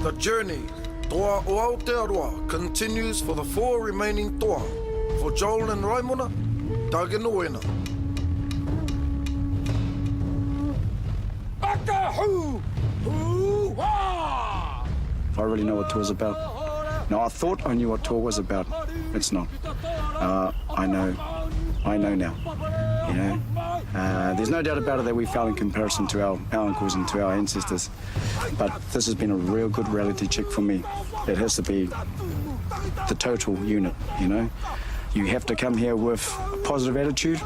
The journey, Toa o Aotearoa, continues for the 4 remaining Toa. For Joel and Raimona, Doug and Owena. I really know what TOA is about. No, I thought I knew what TOA was about. It's not. I know now. You know, there's no doubt about it that we fell in comparison to our uncles and to our ancestors. But this has been a real good reality check for me. It has to be the total unit, you know. You have to come here with a positive attitude.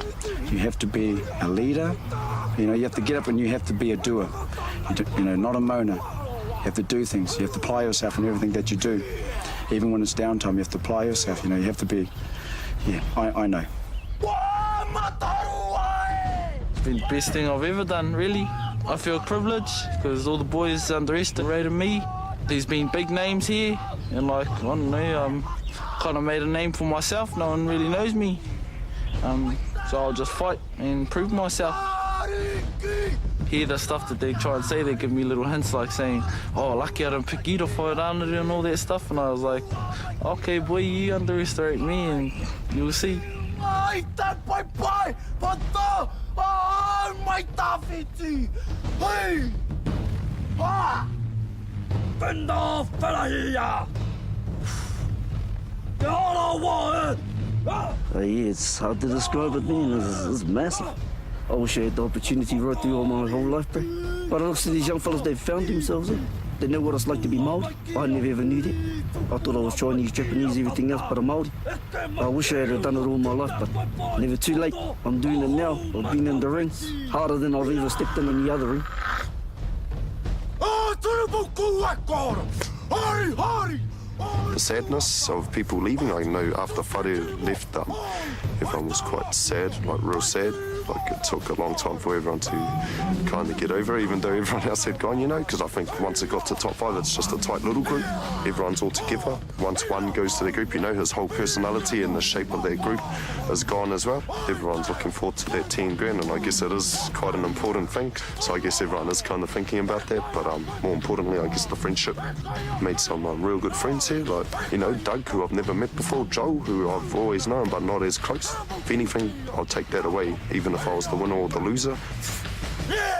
You have to be a leader. You know, you have to get up and you have to be a doer. You know, not a moaner. You have to do things. You have to apply yourself in everything that you do. Even when it's downtime, you have to apply yourself. You know, you have to be, yeah, I know. It's been the best thing I've ever done, really. I feel privileged because all the boys underestimated me. There's been big names here, and like, I don't know, kind of made a name for myself. No one really knows me. So I'll just fight and prove myself. Hear the stuff that they try and say, they give me little hints like saying, oh, lucky I didn't pick you to fight under and all that stuff. And I was like, okay, boy, you underestimate me and you'll see. Yeah, it's hard to describe it, man. It's massive. I wish I had the opportunity right through all my whole life, bro. But it looks to these young fellas, they've found themselves. They know what it's like to be Maori. I never ever knew that. I thought I was Chinese, Japanese, everything else, but I'm Maori. I wish I had done it all my life, but never too late. I'm doing it now. I've been in the ring, harder than I've ever stepped in any other ring. The sadness of people leaving, I know after Whare left, everyone was quite sad, like real sad. Like it took a long time for everyone to kind of get over it, even though everyone else had gone, you know, because I think once it got to top 5, it's just a tight little group. Everyone's all together. Once one goes to the group, you know, his whole personality and the shape of that group is gone as well. Everyone's looking forward to that 10 grand, and I guess it is quite an important thing. So I guess everyone is kind of thinking about that, but more importantly, I guess the friendship. Made some real good friends here, like, you know, Doug, who I've never met before, Joel, who I've always known, but not as close. If anything, I'll take that away, even if I was the winner or the loser. Yeah!